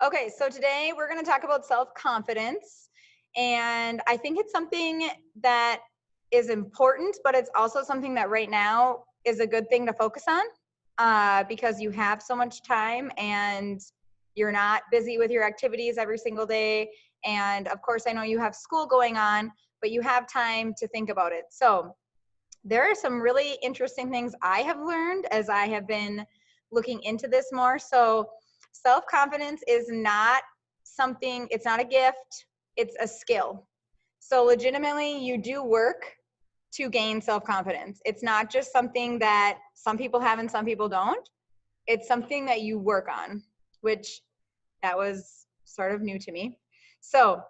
Okay, so today we're going to talk about self-confidence. And I think it's something that is important, but it's also something that right now is a good thing to focus on because you have so much time and you're not busy with your activities every single day. And of course, I know you have school going on, but you have time to think about it. So there are some really interesting things I have learned as I have been looking into this more. So self-confidence is not something, it's not a gift, it's a skill. So legitimately, you do work to gain self-confidence. It's not just something that some people have and some people don't. It's something that you work on, which that was sort of new to me. So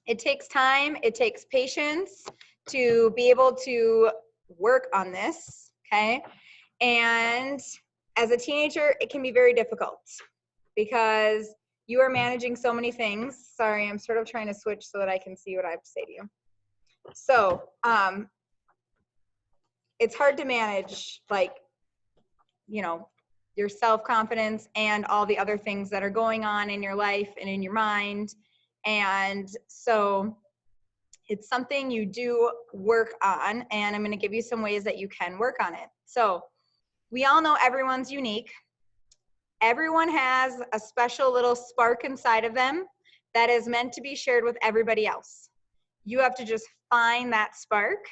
it takes time, it takes patience to be able to work on this, okay? And as a teenager, it can be very difficult because you are managing so many things. Sorry, I'm sort of trying to switch so that I can see what I have to say to you. So it's hard to manage, like, you know, your self-confidence and all the other things that are going on in your life and in your mind. And so it's something you do work on, and I'm going to give you some ways that you can work on it. So we all know everyone's unique. Everyone has a special little spark inside of them that is meant to be shared with everybody else. You have to just find that spark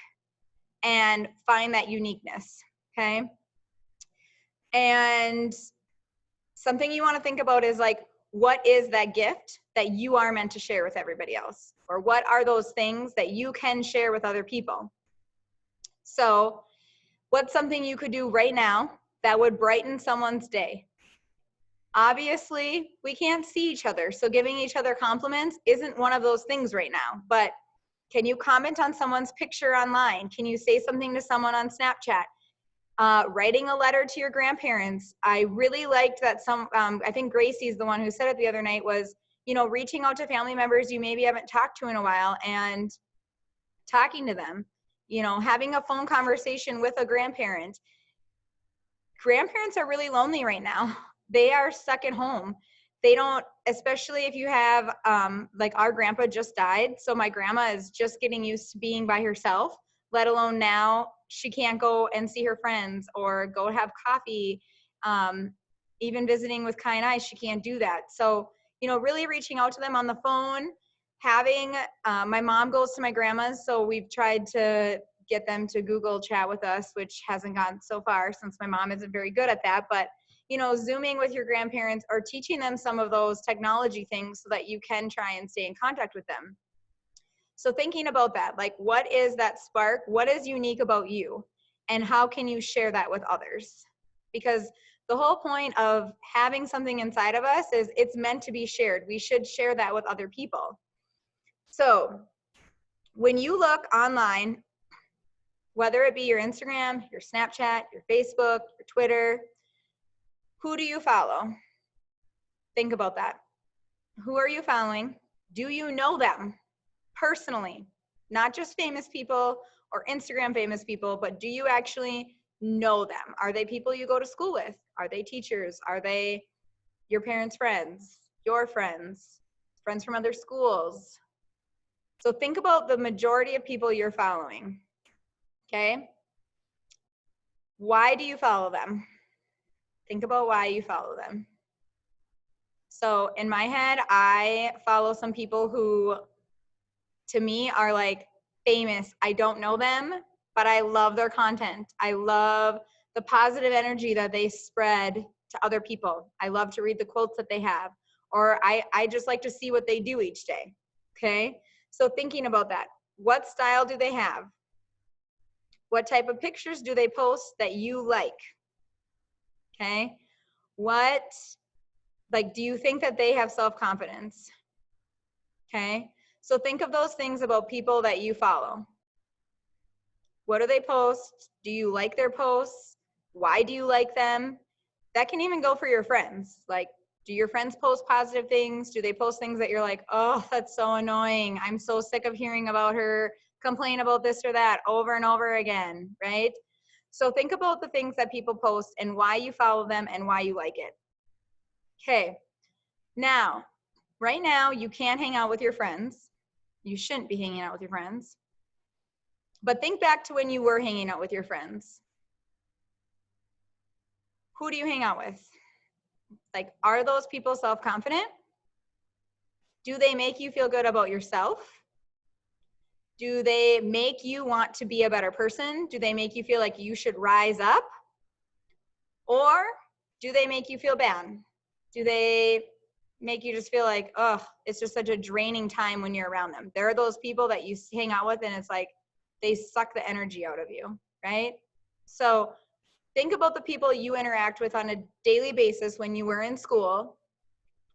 and find that uniqueness, okay? And something you want to think about is like, what is that gift that you are meant to share with everybody else? Or what are those things that you can share with other people? So what's something you could do right now that would brighten someone's day? Obviously, we can't see each other, so giving each other compliments isn't one of those things right now. But can you comment on someone's picture online? Can you say something to someone on Snapchat? Writing a letter to your grandparents. I really liked that I think Gracie's the one who said it the other night was, reaching out to family members you maybe haven't talked to in a while and talking to them, having a phone conversation with a grandparent. Grandparents are really lonely right now. They are stuck at home. They don't, especially if you have, like our grandpa just died. So my grandma is just getting used to being by herself, let alone now she can't go and see her friends or go have coffee. Even visiting with Kai and I, she can't do that. So, really reaching out to them on the phone, having, my mom goes to my grandma's. So we've tried to get them to Google chat with us, which hasn't gone so far since my mom isn't very good at that. But, Zooming with your grandparents or teaching them some of those technology things so that you can try and stay in contact with them. So thinking about that, like, what is that spark? What is unique about you? And how can you share that with others? Because the whole point of having something inside of us is it's meant to be shared. We should share that with other people. So when you look online, whether it be your Instagram, your Snapchat, your Facebook, your Twitter, who do you follow? Think about that. Who are you following? Do you know them personally? Not just famous people or Instagram famous people, but do you actually know them? Are they people you go to school with? Are they teachers? Are they your parents' friends, your friends, friends from other schools? So think about the majority of people you're following, okay? Why do you follow them? Think about why you follow them. So in my head, I follow some people who, to me, are like famous. I don't know them, but I love their content. I love the positive energy that they spread to other people. I love to read the quotes that they have, or I just like to see what they do each day, okay? So thinking about that, what style do they have? What type of pictures do they post that you like? Okay? Do you think that they have self-confidence? Okay? So think of those things about people that you follow. What do they post? Do you like their posts? Why do you like them? That can even go for your friends. Like, do your friends post positive things? Do they post things that you're like, oh, that's so annoying. I'm so sick of hearing about her complain about this or that over and over again, right? So think about the things that people post and why you follow them and why you like it. Okay, now right now you can't hang out with your friends. You shouldn't be hanging out with your friends. But think back to when you were hanging out with your friends. Who do you hang out with? Like, are those people self-confident? Do they make you feel good about yourself? Do they make you want to be a better person? Do they make you feel like you should rise up? Or do they make you feel bad? Do they make you just feel like, oh, it's just such a draining time when you're around them? There are those people that you hang out with and it's like they suck the energy out of you, right? So think about the people you interact with on a daily basis when you were in school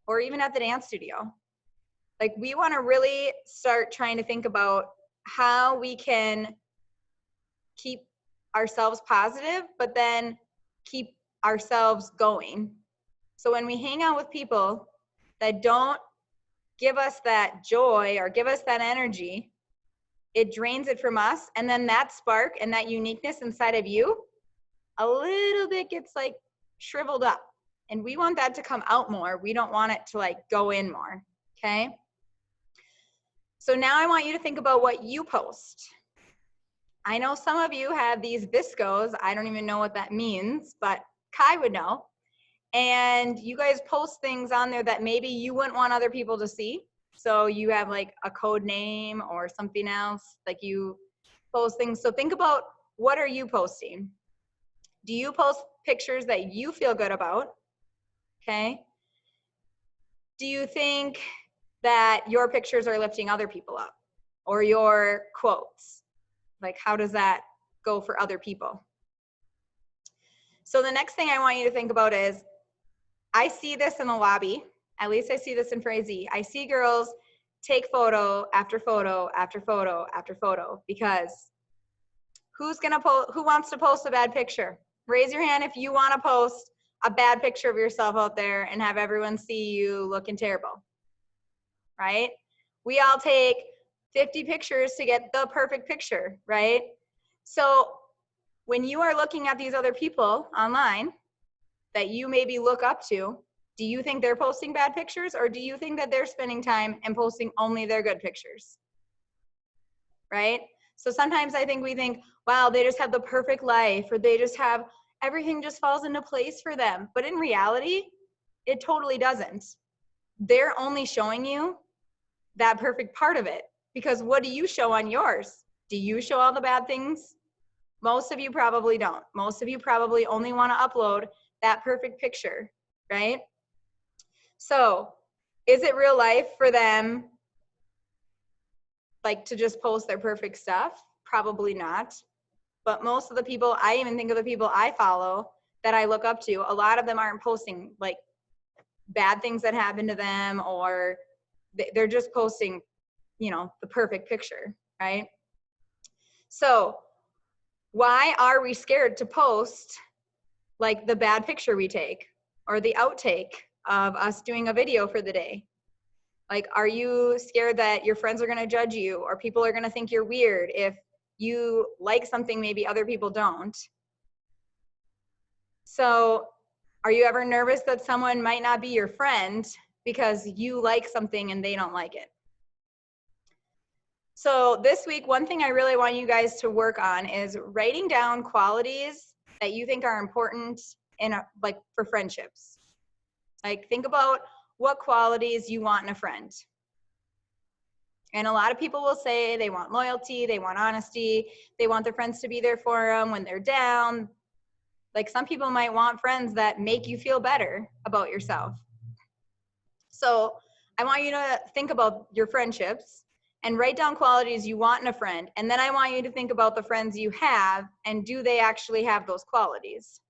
or even at the dance studio. Like, we want to really start trying to think about how we can keep ourselves positive, but then keep ourselves going. So when we hang out with people that don't give us that joy or give us that energy, it drains it from us. And then that spark and that uniqueness inside of you, a little bit gets like shriveled up. And we want that to come out more. We don't want it to like go in more. Okay. So now I want you to think about what you post. I know some of you have these viscos. I don't even know what that means, but Kai would know. And you guys post things on there that maybe you wouldn't want other people to see. So you have like a code name or something else, like you post things. So think about, what are you posting? Do you post pictures that you feel good about? Okay. Do you think that your pictures are lifting other people up, or your quotes? Like, how does that go for other people? So the next thing I want you to think about is, I see this in the lobby, at least I see this in Frazee. I see girls take photo after photo after photo after photo, because who wants to post a bad picture? Raise your hand if you want to post a bad picture of yourself out there and have everyone see you looking terrible, right? We all take 50 pictures to get the perfect picture, right? So when you are looking at these other people online that you maybe look up to, do you think they're posting bad pictures, or do you think that they're spending time and posting only their good pictures? Right? So sometimes I think we think, wow, they just have the perfect life, or they just have, everything just falls into place for them. But in reality, it totally doesn't. They're only showing you that perfect part of it, because what do you show on yours? Do you show all the bad things? Most of you probably don't. Most of you probably only want to upload that perfect picture, right? So is it real life for them, like, to just post their perfect stuff? Probably not. But most of the people, I even think of the people I follow that I look up to, a lot of them aren't posting like bad things that happen to them, or they're just posting, you know, the perfect picture, right? So why are we scared to post like the bad picture we take, or the outtake of us doing a video for the day? Like, are you scared that your friends are going to judge you, or people are going to think you're weird if you like something maybe other people don't? So are you ever nervous that someone might not be your friend because you like something and they don't like it? So this week, one thing I really want you guys to work on is writing down qualities that you think are important in like for friendships. Like, think about what qualities you want in a friend. And a lot of people will say they want loyalty, they want honesty, they want their friends to be there for them when they're down. Like, some people might want friends that make you feel better about yourself. So I want you to think about your friendships and write down qualities you want in a friend. And then I want you to think about the friends you have, and do they actually have those qualities?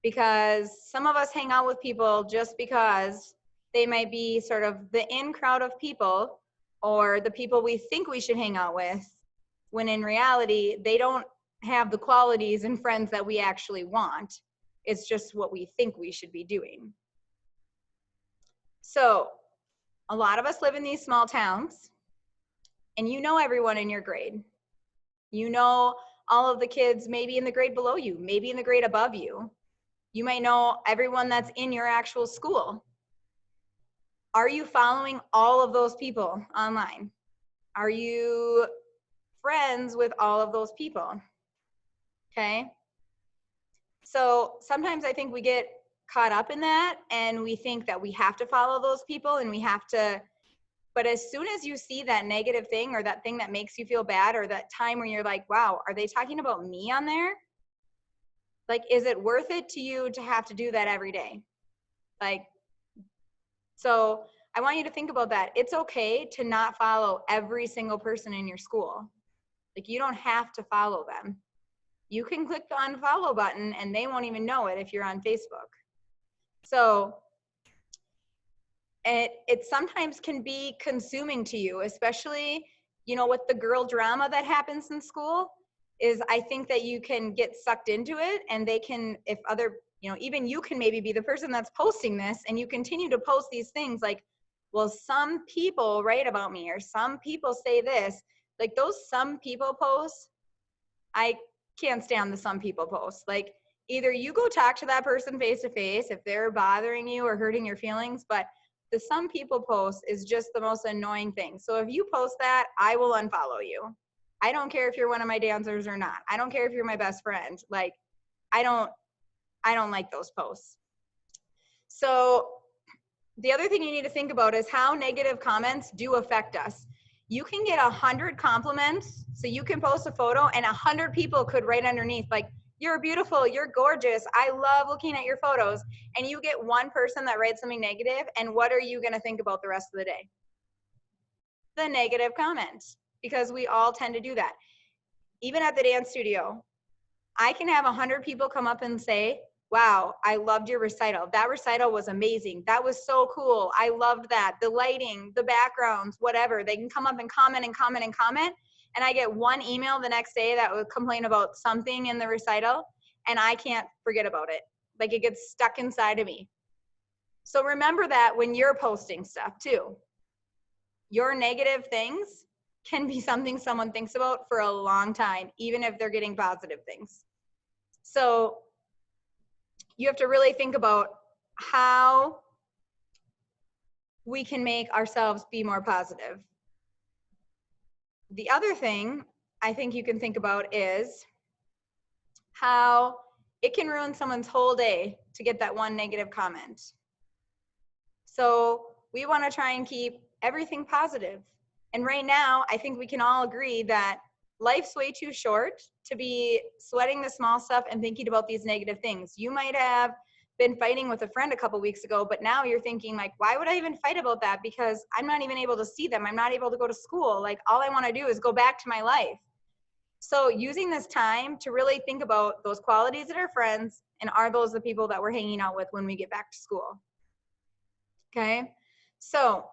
Because some of us hang out with people just because they might be sort of the in crowd of people, or the people we think we should hang out with, when in reality, they don't have the qualities and friends that we actually want. It's just what we think we should be doing. So a lot of us live in these small towns, and you know everyone in your grade. You know all of the kids maybe in the grade below you, maybe in the grade above you. You might know everyone that's in your actual school. Are you following all of those people online? Are you friends with all of those people? Okay. So sometimes I think we get caught up in that and we think that we have to follow those people and we have to, but as soon as you see that negative thing or that thing that makes you feel bad or that time where you're like, wow, are they talking about me on there? Like, is it worth it to you to have to do that every day? Like, so I want you to think about that. It's okay to not follow every single person in your school. Like, you don't have to follow them. You can click the unfollow button and they won't even know it if you're on Facebook. So it sometimes can be consuming to you, especially, you know, with the girl drama that happens in school. Is I think that you can get sucked into it and they can, if other, you know, even you can maybe be the person that's posting this and you continue to post these things like, well, some people write about me or some people say this. Like those some people posts, I can't stand the some people posts. Like either you go talk to that person face to face if they're bothering you or hurting your feelings, but the some people post is just the most annoying thing. So if you post that, I will unfollow you. I don't care if you're one of my dancers or not. I don't care if you're my best friend. Like I don't like those posts. So the other thing you need to think about is how negative comments do affect us. You can get 100 compliments, so you can post a photo and 100 people could write underneath like, you're beautiful, you're gorgeous, I love looking at your photos, and you get one person that writes something negative, and what are you gonna think about the rest of the day? The negative comment, because we all tend to do that. Even at the dance studio, I can have 100 people come up and say, wow, I loved your recital. That recital was amazing. That was so cool. I loved that. The lighting, the backgrounds, whatever. They can come up and comment and comment and comment. And I get one email the next day that would complain about something in the recital, and I can't forget about it. Like it gets stuck inside of me. So remember that when you're posting stuff too. Your negative things can be something someone thinks about for a long time, even if they're getting positive things. So you have to really think about how we can make ourselves be more positive. The other thing I think you can think about is how it can ruin someone's whole day to get that one negative comment. So we want to try and keep everything positive. And right now, I think we can all agree that life's way too short to be sweating the small stuff and thinking about these negative things. You might have been fighting with a friend a couple weeks ago, but now you're thinking like, why would I even fight about that? Because I'm not even able to see them. I'm not able to go to school. Like all I want to do is go back to my life. So using this time to really think about those qualities in our friends, and are those the people that we're hanging out with when we get back to school? Okay. So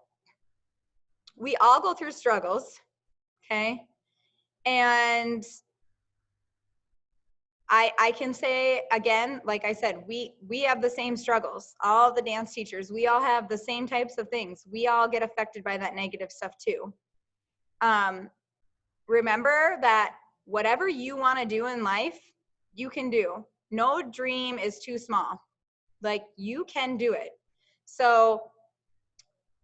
we all go through struggles. Okay. And I can say again, like I said, we have the same struggles. All the dance teachers, we all have the same types of things. We all get affected by that negative stuff too. Remember that whatever you want to do in life, you can do. No dream is too small. Like you can do it. So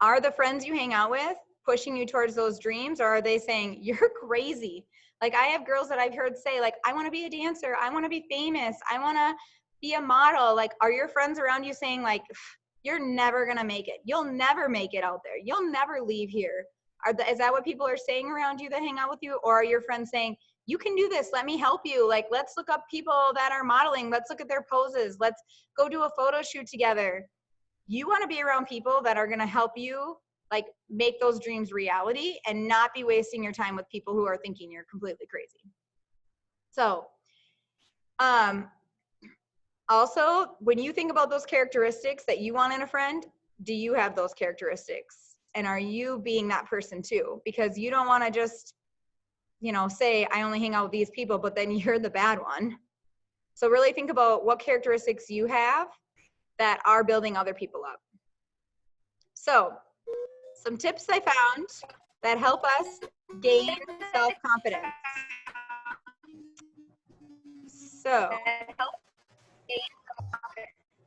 are the friends you hang out with pushing you towards those dreams, or are they saying you're crazy? Like I have girls that I've heard say like, I want to be a dancer, I want to be famous, I want to be a model. Like are your friends around you saying like, you're never gonna make it, you'll never make it out there, you'll never leave here? Is that what people are saying around you that hang out with you? Or are your friends saying, you can do this, let me help you, like let's look up people that are modeling, let's look at their poses, let's go do a photo shoot together? You want to be around people that are going to help you like make those dreams reality and not be wasting your time with people who are thinking you're completely crazy. So also when you think about those characteristics that you want in a friend, do you have those characteristics? And are you being that person too? Because you don't want to just, you know, say I only hang out with these people, but then you're the bad one. So really think about what characteristics you have that are building other people up. So some tips I found that help us gain self-confidence. So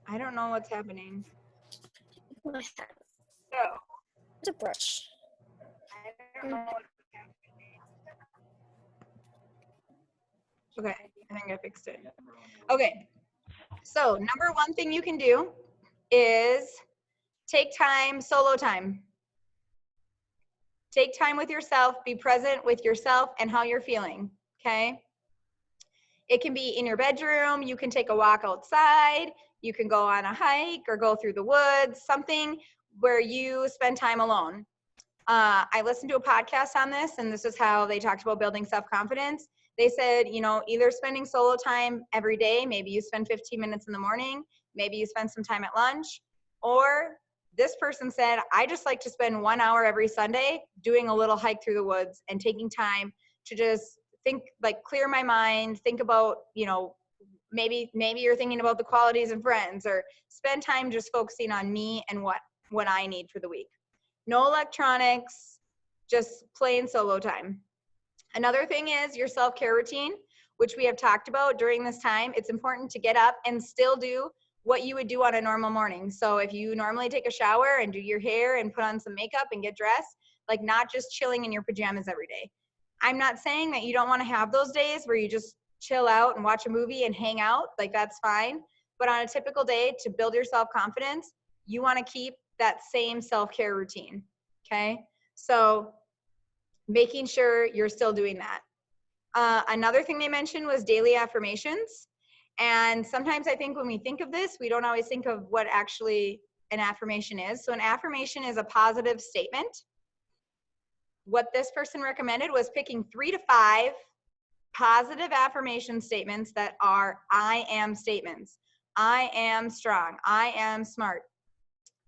I don't know what's happening. So a brush. I don't know. Okay, I think I fixed it. Okay, so number one thing you can do is take time, solo time. Take time with yourself, be present with yourself and how you're feeling, okay? It can be in your bedroom, you can take a walk outside, you can go on a hike or go through the woods, something where you spend time alone. I listened to a podcast on this, and this is how they talked about building self-confidence. They said, you know, either spending solo time every day, maybe you spend 15 minutes in the morning, maybe you spend some time at lunch, or this person said, I just like to spend 1 hour every Sunday doing a little hike through the woods and taking time to just think, like clear my mind, think about, you know, maybe you're thinking about the qualities of friends, or spend time just focusing on me and what I need for the week. No electronics, just plain solo time. Another thing is your self-care routine, which we have talked about during this time. It's important to get up and still do what you would do on a normal morning. So if you normally take a shower and do your hair and put on some makeup and get dressed, like not just chilling in your pajamas every day. I'm not saying that you don't want to have those days where you just chill out and watch a movie and hang out, like that's fine. But on a typical day, to build your self-confidence, you want to keep that same self-care routine, okay? So making sure you're still doing that. Another thing they mentioned was daily affirmations. And sometimes I think when we think of this, we don't always think of what actually an affirmation is. So an affirmation is a positive statement. What this person recommended was picking 3 to 5 positive affirmation statements that are I am statements. I am strong. I am smart.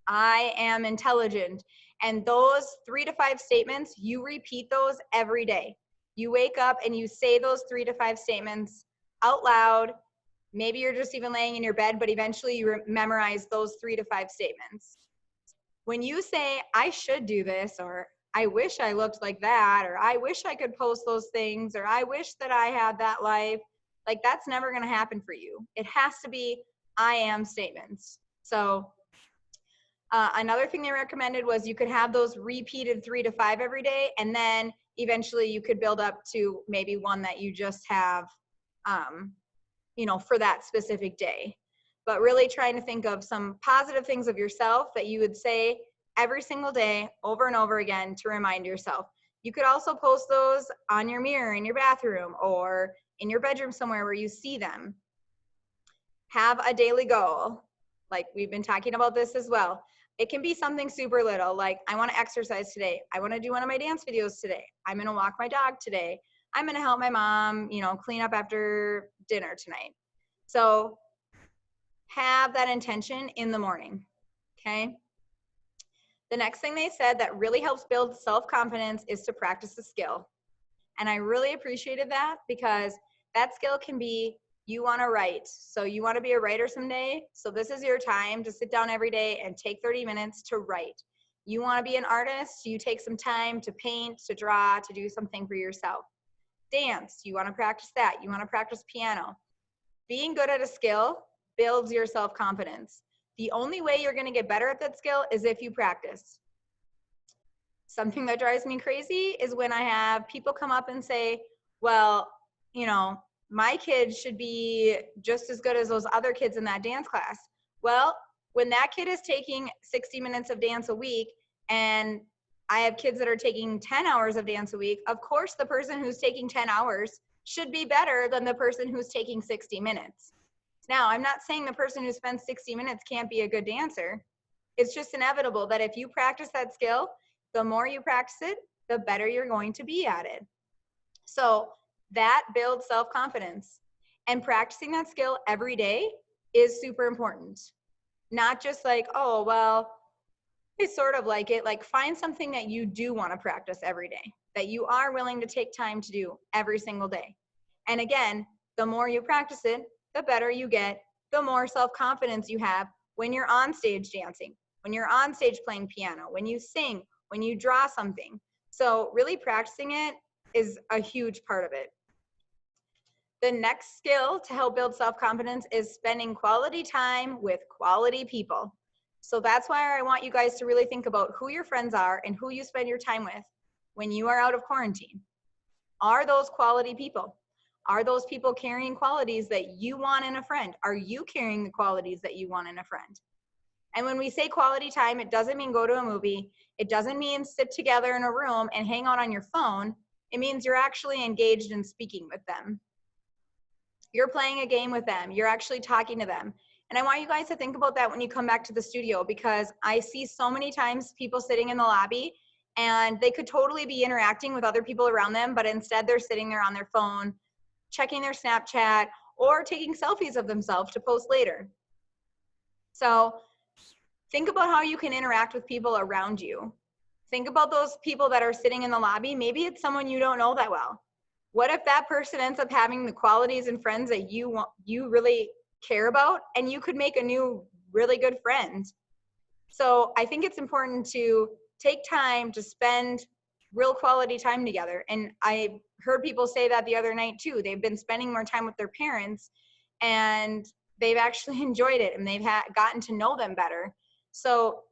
I am intelligent. And those 3 to 5 statements, you repeat those every day. You wake up and you say those 3 to 5 statements out loud. Maybe you're just even laying in your bed, but eventually you memorize those 3 to 5 statements. When you say, I should do this, or I wish I looked like that, or I wish I could post those things, or I wish that I had that life, like that's never going to happen for you. It has to be I am statements. So another thing they recommended was you could have those repeated 3 to 5 every day, and then eventually you could build up to maybe one that you just have, you know, for that specific day. But really trying to think of some positive things of yourself that you would say every single day over and over again to remind yourself. You could also post those on your mirror in your bathroom or in your bedroom somewhere where you see them. Have a daily goal. Like we've been talking about this as well. It can be something super little, like I want to exercise today. I want to do one of my dance videos today. I'm going to walk my dog today. I'm going to help my mom, you know, clean up after dinner tonight. So have that intention in the morning, okay? The next thing they said that really helps build self-confidence is to practice a skill. And I really appreciated that because that skill can be, you want to write. So you want to be a writer someday. So this is your time to sit down every day and take 30 minutes to write. You want to be an artist. You take some time to paint, to draw, to do something for yourself. Dance, you want to practice that. You want to practice piano. Being good at a skill builds your self-confidence. The only way you're going to get better at that skill is if you practice. Something that drives me crazy is when I have people come up and say, well, you know, my kid should be just as good as those other kids in that dance class. Well, when that kid is taking 60 minutes of dance a week and I have kids that are taking 10 hours of dance a week, of course the person who's taking 10 hours should be better than the person who's taking 60 minutes. Now, I'm not saying the person who spends 60 minutes can't be a good dancer. It's just inevitable that if you practice that skill, the more you practice it, the better you're going to be at it. So that builds self-confidence. And practicing that skill every day is super important. Not just like, oh, well, I sort of like it. Like find something that you do want to practice every day, that you are willing to take time to do every single day. And again, the more you practice it, the better you get, the more self-confidence you have when you're on stage dancing, when you're on stage playing piano, when you sing, when you draw something. So really practicing it is a huge part of it. The next skill to help build self-confidence is spending quality time with quality people. So that's why I want you guys to really think about who your friends are and who you spend your time with when you are out of quarantine. Are those quality people? Are those people carrying qualities that you want in a friend? Are you carrying the qualities that you want in a friend? And when we say quality time, it doesn't mean go to a movie. It doesn't mean sit together in a room and hang out on your phone. It means you're actually engaged in speaking with them. You're playing a game with them. You're actually talking to them. And I want you guys to think about that when you come back to the studio, because I see so many times people sitting in the lobby and they could totally be interacting with other people around them, but instead they're sitting there on their phone, checking their Snapchat, or taking selfies of themselves to post later. So think about how you can interact with people around you. Think about those people that are sitting in the lobby. Maybe it's someone you don't know that well. What if that person ends up having the qualities and friends that you really care about, and you could make a new really good friend? So I think it's important to take time to spend real quality time together. And I heard people say that the other night too. They've been spending more time with their parents and they've actually enjoyed it, and they've gotten to know them better. So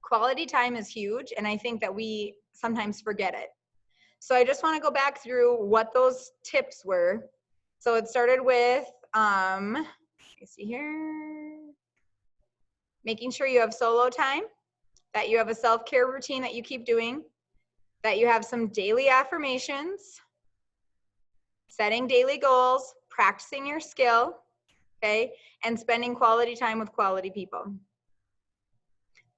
quality time is huge, and I think that we sometimes forget it. So I just want to go back through what those tips were. So it started with, let me see here, making sure you have solo time, that you have a self-care routine that you keep doing, that you have some daily affirmations, setting daily goals, practicing your skill, okay, and spending quality time with quality people.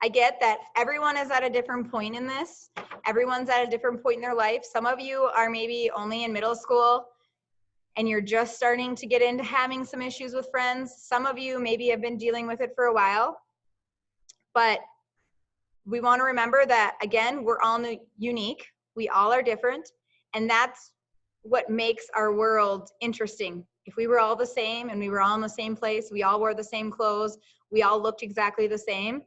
I get that everyone is at a different point in this. Everyone's at a different point in their life. Some of you are maybe only in middle school and you're just starting to get into having some issues with friends. Some of you maybe have been dealing with it for a while. But we want to remember that, again, we're all unique. We all are different. And that's what makes our world interesting. If we were all the same and we were all in the same place, we all wore the same clothes, we all looked exactly the same,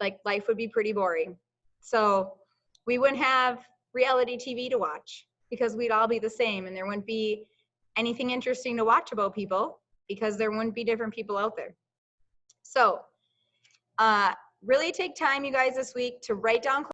like life would be pretty boring. So we wouldn't have reality TV to watch because we'd all be the same, and there wouldn't be anything interesting to watch about people because there wouldn't be different people out there. So really take time, you guys, this week to write down